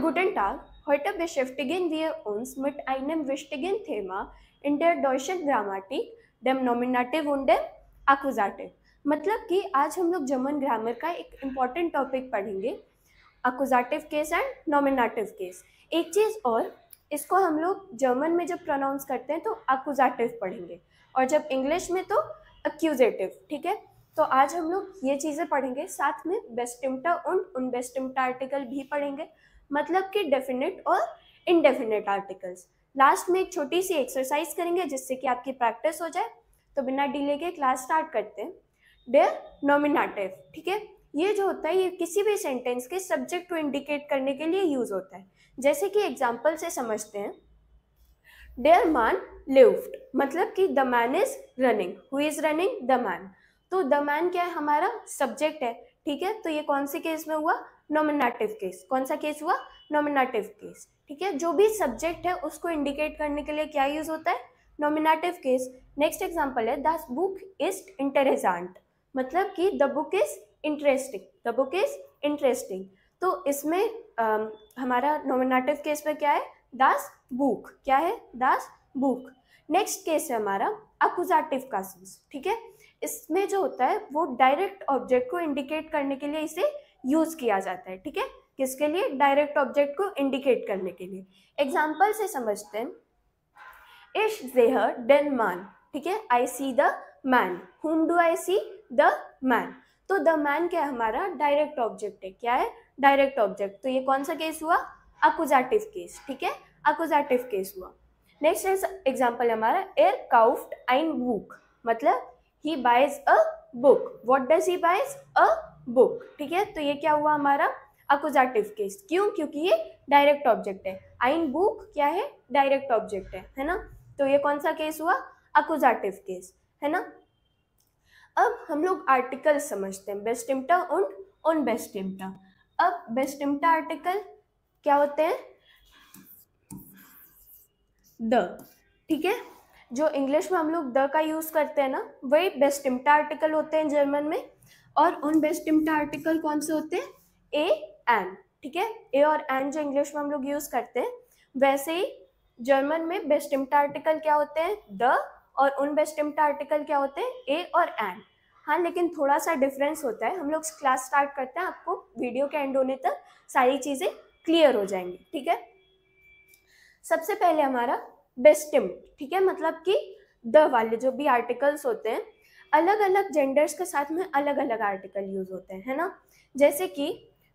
Guten Tag, heute beschäftigen wir uns mit einem wichtigen Thema in der deutschen Grammatik, dem Nominativ und dem Akkusativ। मतलब कि आज हम लोग German grammar का एक इम्पॉर्टेंट टॉपिक पढ़ेंगे, अकुजाटिव केस एंड नॉमिनेटिव केस। एक चीज़ और, इसको हम लोग जर्मन में जब प्रोनाउंस करते हैं तो अकुजाटिव पढ़ेंगे और जब इंग्लिश में तो अक्यूजेटिव। ठीक है, तो आज हम लोग ये चीज़ें पढ़ेंगे, साथ में बेस्टिम्टा und unbestimmte आर्टिकल भी पढ़ेंगे, मतलब कि डेफिनेट और इनडेफिनेट आर्टिकल्स। लास्ट में एक छोटी सी एक्सरसाइज करेंगे जिससे कि आपकी प्रैक्टिस हो जाए। तो बिना डिले के क्लास स्टार्ट करते हैं। डेयर नॉमिनेटिव, ठीक है, ये जो होता है ये किसी भी सेंटेंस के सब्जेक्ट को इंडिकेट करने के लिए यूज होता है। जैसे कि एग्जाम्पल से समझते हैं, डेयर मैन लिव्ड, मतलब कि the man is running. Who is running? The man. तो द मैन क्या है? हमारा सब्जेक्ट है। ठीक है, तो ये कौन से केस में हुआ? Nominative case. कौन सा केस हुआ? Nominative case. ठीक है, जो भी सब्जेक्ट है उसको इंडिकेट करने के लिए क्या यूज होता है? Nominative case. नेक्स्ट एग्जांपल है, द बुक इज इंटरेस्टेंट, मतलब कि the book is interesting. The book is interesting. तो इसमें हमारा नॉमिनेटिव केस में क्या है? दास बुक। क्या है? दास बुक। नेक्स्ट केस है हमारा अकुजाटिव का सेंस। ठीक है, इसमें जो होता है वो डायरेक्ट ऑब्जेक्ट को इंडिकेट करने के लिए इसे यूज किया जाता है। ठीक है, किसके लिए? डायरेक्ट ऑब्जेक्ट को इंडिकेट करने के लिए। एग्जाम्पल से समझते हैं, इश जेहर डेन मैन। ठीक है, I see the man. Whom do I see? The man. तो द मैन क्या है? हमारा डायरेक्ट ऑब्जेक्ट है। क्या है? Direct object. तो ये कौन सा केस हुआ? Accusative case. ठीक है, अकुजाटिव केस हुआ। नेक्स्ट एग्जाम्पल हमारा, एर काउफ्ड ein बुक, मतलब he buys a book. What does he buys? A book. ठीक है, तो ये क्या हुआ हमारा? अकुजाटिव केस। क्यों? क्योंकि ये डायरेक्ट ऑब्जेक्ट है। ein book क्या है? डायरेक्ट ऑब्जेक्ट है ना? तो ये कौन सा केस हुआ? अकुजाटिव केस, है ना? अब हम लोग आर्टिकल समझते हैं, बेस्टिम्टा und unbestimmta। अब बेस्टिम्टा आर्टिकल क्या होते हैं? द। ठीक है, जो इंग्लिश में हम लोग द का यूज करते हैं ना, वही बेस्टिम्टा आर्टिकल होते हैं जर्मन में। और उन बेस्टिम्टा आर्टिकल कौन से होते हैं? ए, एन। ठीक है, ए और एन जो इंग्लिश में हम लोग यूज करते हैं, वैसे ही जर्मन में बेस्टिम्टा आर्टिकल क्या होते हैं? द। और उन बेस्टिम्टा आर्टिकल क्या होते हैं? ए और एन। हाँ, लेकिन थोड़ा सा डिफरेंस होता है। हम लोग क्लास स्टार्ट करते हैं, आपको वीडियो के एंड होने तक सारी चीजें क्लियर हो जाएंगी। ठीक है, सबसे पहले हमारा बेस्टिम्ड। ठीक है, मतलब कि द वाले जो भी आर्टिकल्स होते हैं, अलग अलग जेंडर्स के साथ में अलग अलग आर्टिकल यूज होते हैं, है ना? जैसे कि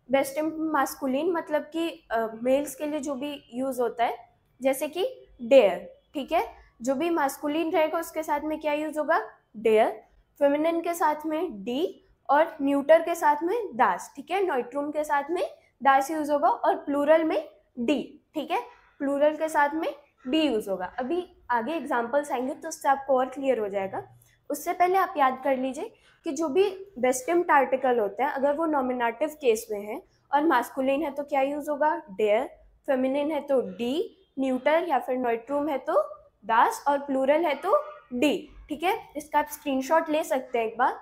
बेस्टिम्ड मास्कुलिन, मतलब कि मेल्स के लिए जो भी यूज होता है, जैसे कि डेयर। ठीक है, जो भी मास्कुलिन रहेगा उसके साथ में क्या यूज होगा? डेयर। फेमिनिन के साथ में डी, और न्यूटर के साथ में दास। ठीक है, नॉइट्रूम के साथ में दास यूज होगा, और प्लूरल में डी। ठीक है, प्लूरल के साथ में डी यूज होगा। अभी आगे एग्जांपल्स आएंगे तो उससे आपको और क्लियर हो जाएगा। उससे पहले आप याद कर लीजिए कि जो भी बेस्टिम्ड आर्टिकल होते हैं, अगर वो नॉमिनेटिव केस में है और मास्कुलिन है तो क्या यूज होगा? डेयर। फेमिनिन है तो डी, न्यूटर या फिर नॉइट्रूम है तो दास, और प्लूरल है तो डी। ठीक है, इसका आप स्क्रीनशॉट ले सकते हैं एक बार,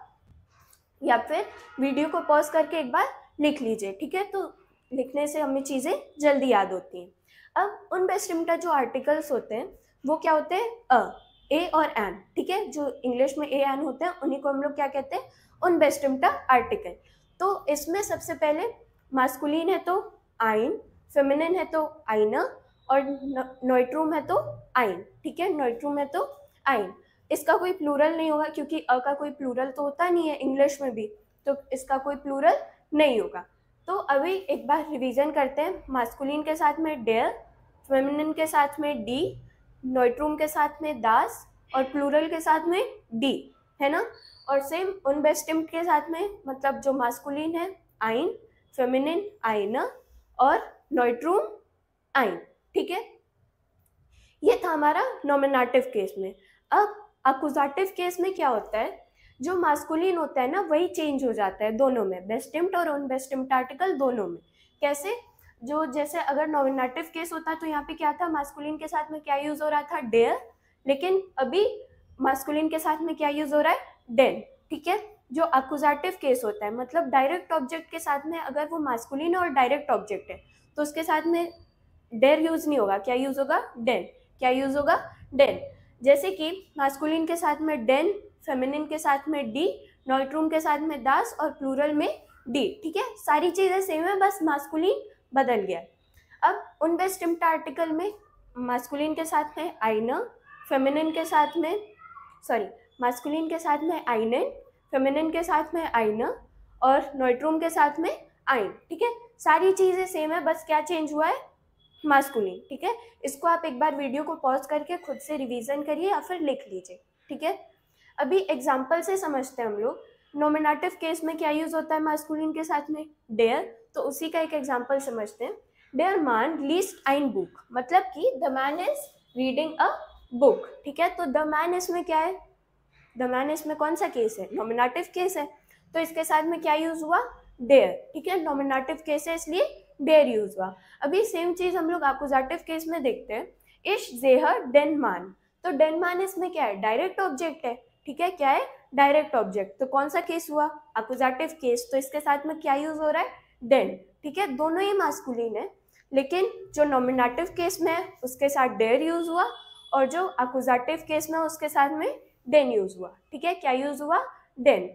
या फिर वीडियो को पॉज करके एक बार लिख लीजिए। ठीक है, तो लिखने से हमें चीज़ें जल्दी याद होती हैं। अब उन बेस्टिम्टा जो आर्टिकल्स होते हैं वो क्या होते हैं? ए और एन। ठीक है, जो इंग्लिश में ए एन होते हैं उन्हीं को हम लोग क्या कहते हैं? उन बेस्टिम्टा आर्टिकल। तो इसमें सबसे पहले मास्कुलिन है तो आइन, फेमिनिन है तो आइना, और नॉइट्रूम है तो आइन। ठीक है, नॉइट्रूम है तो आइन। इसका कोई प्लूरल नहीं होगा क्योंकि अ का कोई प्लूरल तो होता नहीं है इंग्लिश में भी, तो इसका कोई प्लूरल नहीं होगा। तो अभी एक बार रिवीजन करते हैं। मास्कुलिन के साथ में डेयर, फेमिनिन के साथ में डी, नॉइट्रूम के साथ में दास, और प्लूरल के साथ में डी, है ना? और सेम उन बेस्टिम्ड के साथ में, मतलब जो मास्कुलिन है आइन, फेमिनिन आइना, और नॉइट्रूम आइन। ठीक है, ये था हमारा नॉमिनेटिव केस में। अब अकुजाटिव केस में क्या होता है? जो मास्कुलिन होता है ना, वही चेंज हो जाता है दोनों में, बेस्टिम्ड और अनबेस्टिम्ड आर्टिकल दोनों में। कैसे? जो जैसे अगर नॉमिनेटिव केस होता तो यहाँ पे क्या था? मास्कुलिन के साथ में क्या यूज हो रहा था? डेयर। लेकिन अभी मास्कुलिन के साथ में क्या यूज हो रहा है? डेन। ठीक है, जो अकुजाटिव केस होता है, मतलब डायरेक्ट ऑब्जेक्ट के साथ में अगर वो मास्कुलिन और डायरेक्ट ऑब्जेक्ट है तो उसके साथ में डेर यूज नहीं होगा, क्या यूज होगा, डेन। क्या यूज होगा, डेन। जैसे कि मास्कुलिन के साथ में डेन, फेमिनिन के साथ में डी, नॉइट्रूम के साथ में दास और प्लूरल में डी। ठीक है, सारी चीजें सेम है, बस मास्कुलिन बदल गया। अब उन बेस्ट आर्टिकल में मास्कुलिन के साथ में आइना, फेमिनिन के साथ में मास्कुलिन के साथ में आइनेन, फेमिनिन के साथ में आइना और नॉइट्रूम के साथ में आइन। ठीक है, सारी चीजें सेम है, बस क्या चेंज हुआ है, मास्कुलिन। ठीक है, इसको आप एक बार वीडियो को पॉज करके खुद से रिवीजन करिए या फिर लिख लीजिए। ठीक है, अभी एग्जाम्पल से समझते हैं हम लोग। नॉमिनेटिव केस में क्या यूज होता है मास्कुलिन के साथ में, डेयर। तो उसी का एक एग्जाम्पल समझते हैं। डेयर मैन लीस्ट आइन बुक, मतलब कि the man is reading a book. ठीक है, तो द मैन इसमें क्या है, द मैन इसमें कौन सा केस है, नॉमिनेटिव केस है, तो इसके साथ में क्या यूज हुआ, डेयर। ठीक है, नॉमिनेटिव केस है इसलिए डेयर यूज हुआ। अभी सेम चीज हम लोग अकुजाटिव केस में देखते हैं। इश जेहर डेन मान, तो डेन मान इसमें क्या है, डायरेक्ट ऑब्जेक्ट है। ठीक है, क्या है, डायरेक्ट ऑब्जेक्ट। तो कौन सा केस हुआ, अकुजाटिव केस, तो इसके साथ में क्या यूज हो रहा है, डेन। ठीक है, दोनों ही मास्कुलिन है, लेकिन जो नॉमिनेटिव केस में है उसके साथ डेयर यूज हुआ और जो अकुजाटिव केस में उसके साथ में डेन यूज हुआ। ठीक है, क्या यूज हुआ, डेन।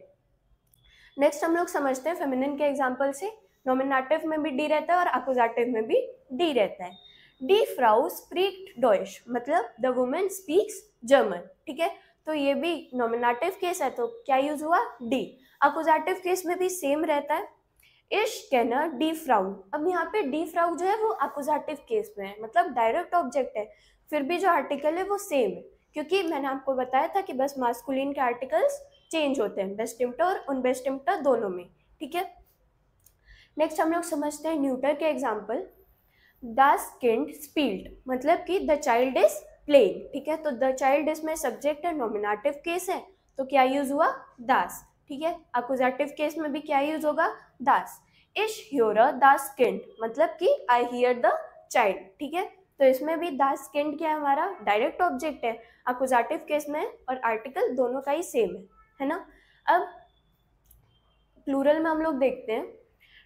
नेक्स्ट हम लोग समझते हैं फेमिनिन के एग्जांपल से। नॉमिनेटिव में भी डी रहता है और अकुजाटिव में भी डी रहता है। डी फ्राउ स्पीक डॉइश, मतलब द वुमेन स्पीक्स जर्मन। ठीक है, तो ये भी नॉमिनेटिव केस है, तो क्या यूज हुआ, डी। अकुजाटिव केस में भी सेम रहता है, इश कैनर डी फ्राउ। अब यहाँ पे डी फ्राउ जो है वो अकुजाटिव केस में है, मतलब डायरेक्ट ऑब्जेक्ट है, फिर भी जो आर्टिकल है वो सेम है, क्योंकि मैंने आपको बताया था कि बस मास्कुलिन के आर्टिकल्स चेंज होते हैं बेस्ट इम्प्टर और उनबेस्ट इम्प्टर दोनों में। ठीक है, नेक्स्ट हम लोग समझते हैं न्यूटर के एग्जाम्पल। द किड स्पील्ड, मतलब कि द चाइल्ड इज प्लेइंग। ठीक है, तो द चाइल्ड इसमें सब्जेक्ट है, नॉमिनेटिव केस है, तो क्या यूज हुआ, दास। ठीक है, अकुजाटिव केस में भी क्या यूज होगा, दास। इश हियर द किड, मतलब कि आई हियर द चाइल्ड। ठीक है, तो इसमें भी दास किड क्या है, हमारा डायरेक्ट ऑब्जेक्ट है, अकुजाटिव केस में, और आर्टिकल दोनों का ही सेम है ना। अब प्लूरल में हम लोग देखते हैं,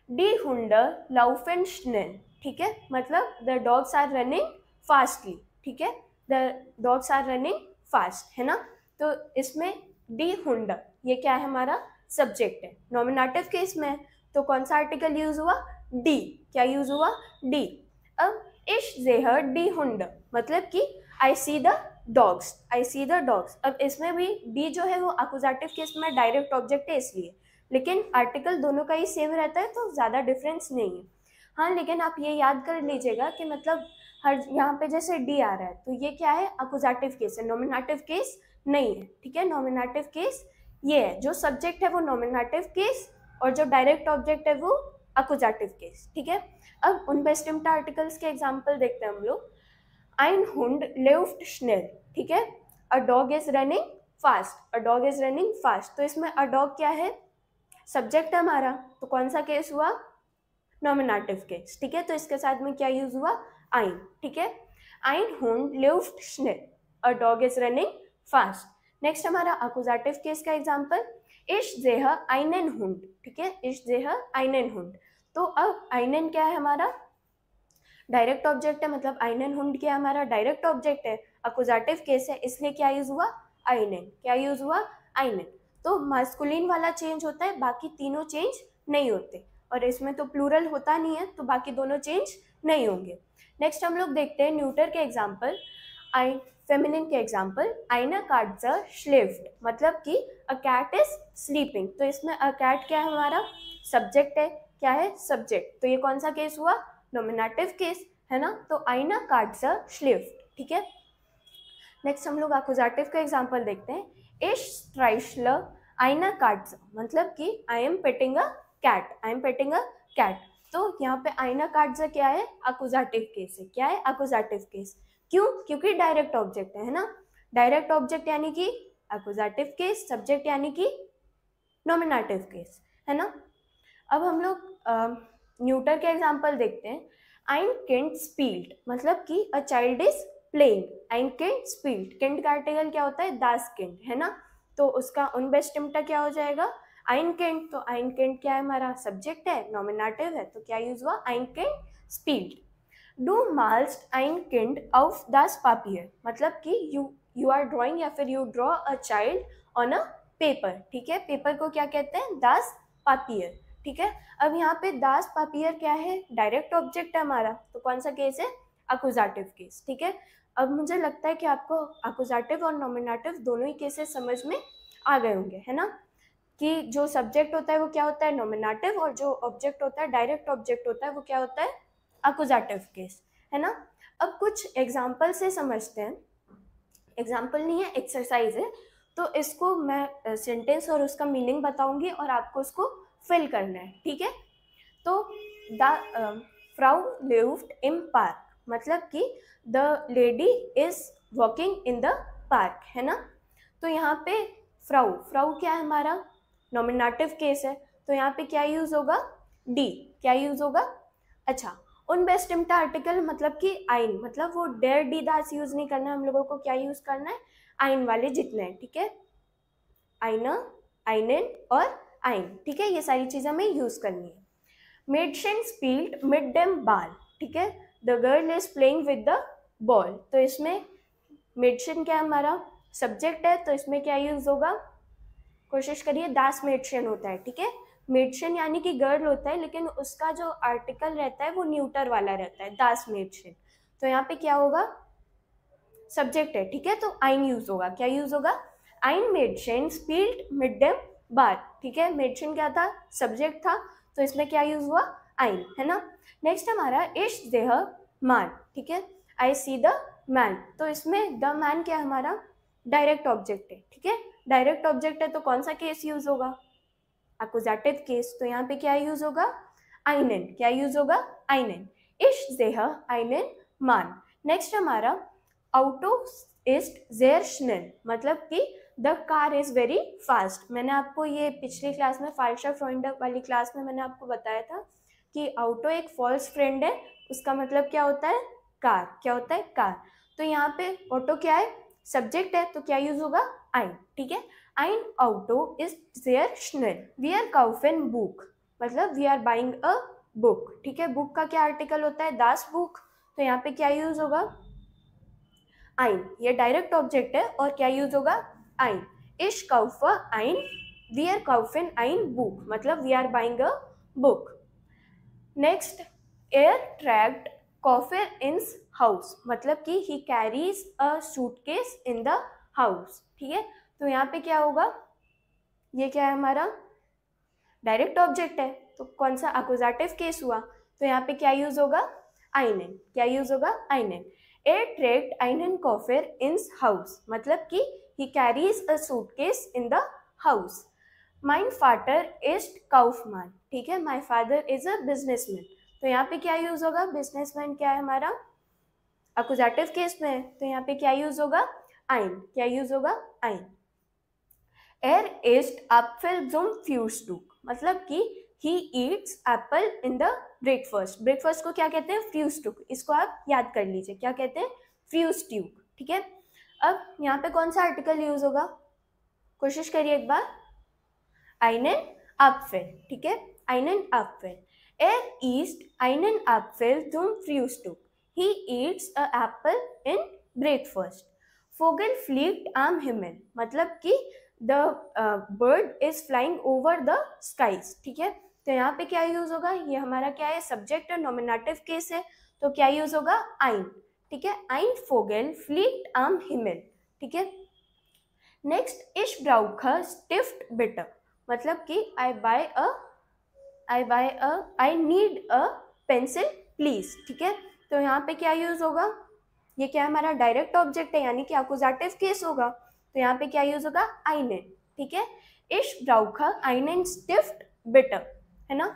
डी हुंडर लाउफेन स्नेल। ठीक है, मतलब the dogs are running fastly. ठीक है, the dogs are running fast, है ना। तो इसमें डी हुंडर ये क्या है, हमारा सब्जेक्ट है, नॉमिनेटिव केस में है, तो कौन सा आर्टिकल यूज हुआ, डी। क्या यूज हुआ, डी। अब इश जेहर डी हुंडर, मतलब कि I see the dogs, I see the dogs. अब इसमें भी डी जो है वो अकुजाटिव केस में डायरेक्ट ऑब्जेक्ट है इसलिए, लेकिन आर्टिकल दोनों का ही सेम रहता है, तो ज़्यादा डिफरेंस नहीं है। हाँ, लेकिन आप ये याद कर लीजिएगा कि मतलब हर यहाँ पे जैसे डी आ रहा है तो ये क्या है, अकुजाटिव केस है, नॉमिनेटिव केस नहीं है। ठीक है, नॉमिनेटिव केस ये है, जो सब्जेक्ट है वो नॉमिनेटिव केस और जो डायरेक्ट ऑब्जेक्ट है वो अकुजाटिव केस। ठीक है, अब उन बेस्टिम्ड आर्टिकल्स के एग्जाम्पल देखते हैं हम लोग। Ein Hund läuft schnell, ठीक है, a dog is running fast, a dog is running fast, तो इसमें अ डॉग क्या है, सब्जेक्ट है हमारा, तो कौन सा केस हुआ, नॉमिनेटिव केस। ठीक है, तो इसके साथ में क्या यूज हुआ, आइन। ठीक है, Ein Hund läuft schnell, a dog is running fast. Next हमारा अकुजाटिव केस का एग्जाम्पल, इश जेह einen Hund। ठीक है, इश जेह einen Hund, तो अब einen क्या है, हमारा डायरेक्ट ऑब्जेक्ट है, मतलब आइनन हुंड क्या हमारा डायरेक्ट ऑब्जेक्ट है, अकुजाटिव केस है, इसलिए क्या यूज हुआ, आइनन। क्या यूज हुआ, आइनन। तो मास्कुलिन वाला चेंज होता है, बाकी तीनों चेंज नहीं होते, और इसमें तो प्लूरल होता नहीं है, तो बाकी दोनों चेंज नहीं होंगे। नेक्स्ट हम लोग देखते हैं न्यूटर के एग्जाम्पल, आई फेमिनिन के एग्जाम्पल। आइना कार्ड्स अ स्लेफ्ट, मतलब कि अ कैट इज स्लीपिंग, तो इसमें अ कैट क्या है, हमारा सब्जेक्ट है, क्या है, सब्जेक्ट, तो ये कौन सा केस हुआ, नॉमिनेटिव केस, है ना। तो आइना कार्ड्स अ स्लेफ्ट। ठीक है, नेक्स्ट हम लोग अकुजाटिव का एग्जांपल देखते हैं। इश स्ट्राइशलर आइना कार्ड्स, मतलब कि I am petting a cat, I am petting a cat, तो यहाँ पे आइना कार्ड्स क्या है, अकुजाटिव केस है, क्या है, अकुजाटिव केस। क्यों, क्योंकि डायरेक्ट ऑब्जेक्ट है ना, डायरेक्ट ऑब्जेक्ट यानी कि अकुजाटिव केस, सब्जेक्ट यानी कि नॉमिनेटिव केस, है ना। अब हम लोग न्यूटर के एग्जाम्पल देखते हैं। आइन किंड स्पील्ड, मतलब कि अ चाइल्ड इज प्लेइंग, आइन किंड स्पील्ड, किंड का आर्टिकल क्या होता है, दास किंड, है ना, तो उसका उनबेस्ट इम्प्टर क्या हो जाएगा, आइन किंड, तो आइन किंड क्या है, हमारा सब्जेक्ट है, नॉमिनेटिव है, तो क्या यूज हुआ, आइन किंड स्पील्ड. डू माल्स्ट ein kind auf das Papier, मतलब कि यू आर ड्रॉइंग या फिर you draw a child on a paper. ठीक है, पेपर को क्या कहते हैं? दास पापियर. ठीक है, अब यहाँ पे दास पापियर क्या है? डायरेक्ट ऑब्जेक्ट है हमारा, तो कौन सा केस है? Accusative case. ठीक है, अब मुझे लगता है कि आपको अकुजाटिव और नॉमिनेटिव दोनों ही केसेस समझ में आ गए होंगे, है ना, कि जो सब्जेक्ट होता है वो क्या होता है? नॉमिनेटिव, और जो ऑब्जेक्ट होता है, डायरेक्ट ऑब्जेक्ट होता है, वो क्या होता है? अकुजाटिव केस, है ना. अब कुछ एग्जाम्पल से समझते हैं. एग्जाम्पल नहीं है, एक्सरसाइज है, तो इसको मैं सेंटेंस और उसका मीनिंग बताऊंगी और आपको उसको फिल करना है. ठीक है, तो the Frau lived in park, मतलब कि the lady is walking in the park, है ना. तो यहाँ पे फ्राउ, फ्राउ क्या है हमारा? नॉमिनेटिव केस है, तो यहाँ पे क्या यूज होगा? डी. क्या यूज होगा? अच्छा, उनबेस्टिम्ड आर्टिकल मतलब कि आइन, मतलब वो डेर डी दास यूज नहीं करना है हम लोगों को. क्या यूज करना है? आइन वाले जितने हैं. ठीक है, आइना, आइनेन और आइन. ठीक है, ये सारी चीजें हमें यूज करनी है. मेडशन स्पील्ड मिड डेम बाल. ठीक है, the girl is playing with the ball. तो इसमें मेडशन क्या है हमारा? सब्जेक्ट है, तो इसमें क्या यूज होगा? कोशिश करिए, दास मेडशन होता है. ठीक है, मेडशन यानी कि गर्ल होता है, लेकिन उसका जो आर्टिकल रहता है वो न्यूटर वाला रहता है, दास मेडशन. तो यहाँ पे क्या होगा? सब्जेक्ट है. ठीक है, तो आइन यूज होगा. क्या यूज होगा? आइन मेडशन स्पील्ड मिड डेम बार. ठीक है, मेडशन क्या था? सब्जेक्ट था, तो इसमें क्या यूज हुआ? आइन, है ना. नेक्स्ट हमारा इश देह मान. ठीक है, आई सी द मैन. तो इसमें द मैन क्या है हमारा? डायरेक्ट ऑब्जेक्ट है. ठीक है, डायरेक्ट ऑब्जेक्ट है, तो कौन सा केस यूज होगा? अकुजाटिव केस. तो यहाँ पे क्या यूज होगा? आइनेन. क्या यूज होगा? आइनेन. इश देह आइनेन मान. नेक्स्ट हमारा ऑटो इज जेर स्नेल, मतलब कि the car is very fast. मैंने आपको ये पिछली क्लास में, फाल्शा फ्रेंड वाली क्लास में मैंने आपको बताया था कि ऑटो एक फॉल्स फ्रेंड है. उसका मतलब क्या होता है? कार. क्या होता है? कार. तो यहाँ पे ऑटो क्या है? सब्जेक्ट है, तो क्या यूज होगा? आइन. ठीक है, ein Auto is sehr schnell. Wir kaufen Buch, मतलब we are buying a book. ठीक है, बुक का क्या आर्टिकल होता है? das Buch. तो यहाँ पे क्या यूज होगा? ein. ये डायरेक्ट ऑब्जेक्ट है, और क्या यूज होगा? ein. Ich kaufe ein, wir kaufen ein Buch, मतलब we are buying a book. Next, air tracked coffee in's house, मतलब कि he carries a suitcase in the house. ठीक है, तो यहाँ पे क्या होगा? ये क्या है हमारा? डायरेक्ट ऑब्जेक्ट है, तो कौन सा? अकुजाटिव केस हुआ. तो यहाँ पे क्या यूज होगा? आइनेन. क्या यूज होगा? आइनेन. एयर ट्रैक्ड आइनेन कॉफर इन्स हाउस, मतलब कि he carries a suitcase in the house. Mine father is Kaufman. ठीक है, my father is a businessman. तो यहाँ पे क्या यूज होगा? बिजनेसमैन क्या है हमारा? अकुजाटिव केस में है, तो यहाँ पे क्या यूज होगा? आइन. क्या यूज होगा? आइन. Er isst Apfel zum Frühstück, मतलब कि he eats apple in the breakfast. Breakfast को क्या कहते हैं? फ्रूस्टुक. इसको आप याद कर लीजिए, क्या कहते हैं? फ्रूस्टुक. ठीक है, अब यहाँ पे कौन सा आर्टिकल यूज होगा? कोशिश करिए एक बार. einen Apfel. ठीक है, einen Apfel. Er isst einen Apfel zum Frühstück. He eats a apple in breakfast. Vogel fliegt am Himmel, मतलब कि the bird is flying over the skies. ठीक है, तो यहाँ पे क्या यूज होगा? ये हमारा क्या है? सब्जेक्ट है, नॉमिनेटिव केस है, तो क्या यूज होगा? आइन. ठीक है, आइन फोगेल फ्लीक्ट आम हिमेल. ठीक है, नेक्स्ट, इश ब्राउखा स्टिफ्ट बिटर, मतलब कि I need a pencil please. ठीक है, तो यहाँ पे क्या यूज होगा? ये क्या हमारा? डायरेक्ट ऑब्जेक्ट है, यानी कि अकुजाटिव केस होगा, तो यहाँ पे क्या यूज होगा? आइनेन. ठीक है, इश ब्राउखा आइनेन स्टिफ्ट बिटर, है ना.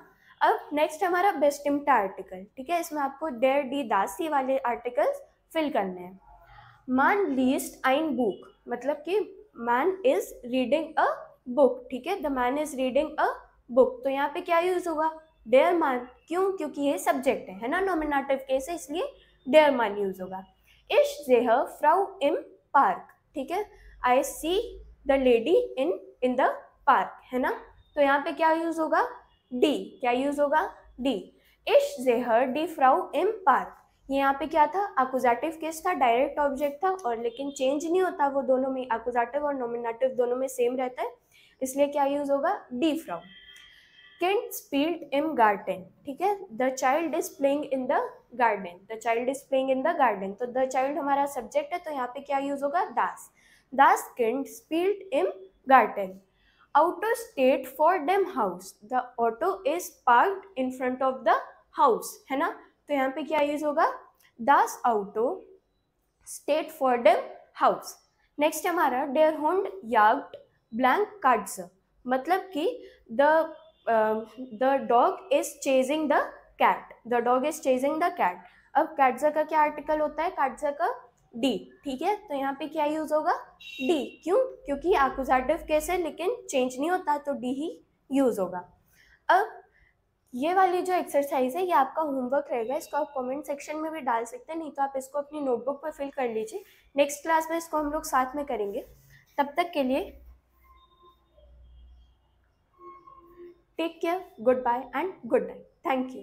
अब नेक्स्ट हमारा बेस्टिम्ड आर्टिकल. ठीक है, इसमें आपको डेर डी दासी वाले आर्टिकल्स फिल करने हैं. मान लीस्ट आइन बुक, मतलब कि man is reading a book. ठीक है, the man is reading a book. तो यहाँ पे क्या यूज होगा? डेयर मान. क्यों? क्योंकि ये सब्जेक्ट है ना, नॉमिनेटिव केस है, इसलिए डेयर मान यूज होगा. इश जेह फ्राउ इम पार्क. ठीक है, I see the lady in the park, है ना. तो यहाँ पे क्या यूज होगा? डी. क्या यूज होगा? डी. इश जेहर डी फ्राउ इम पार्क। ये यहाँ पे क्या था, अकुजाटिव केस था, डायरेक्ट ऑब्जेक्ट था, और लेकिन चेंज नहीं होता, वो दोनों में अकुजाटिव और नॉमिनेटिव दोनों में सेम रहता है, इसलिए क्या यूज होगा, डी फ्राउ। किड स्पील्ड इन गार्डन, ठीक है, the child is playing in the garden, the child is playing in the garden, तो द चाइल्ड हमारा सब्जेक्ट है, तो यहाँ पे क्या यूज होगा, दास। दास किड स्पील्ड इन गार्डन। Auto stayed for them house, the auto is parked in front of the house, है ना, तो यहाँ पे क्या यूज होगा, das auto stayed for them house। नेक्स्ट हमारा देयर हुंड याग्ड ब्लैंक कार्ड्स, मतलब कि the dog is chasing the cat, the dog is chasing the cat. अब कैटजा का क्या आर्टिकल होता है, कैटजा का डी, ठीक है, तो यहाँ पे क्या यूज होगा, डी, क्यों, क्योंकि एक्यूजेटिव केस है लेकिन चेंज नहीं होता, तो डी ही यूज होगा। अब ये वाली जो एक्सरसाइज है ये आपका होमवर्क रहेगा, इसको आप कमेंट सेक्शन में भी डाल सकते हैं, नहीं तो आप इसको अपनी नोटबुक पर फिल कर लीजिए, नेक्स्ट क्लास में इसको हम लोग साथ में करेंगे। तब तक के लिए take care, good bye and good night, thank you.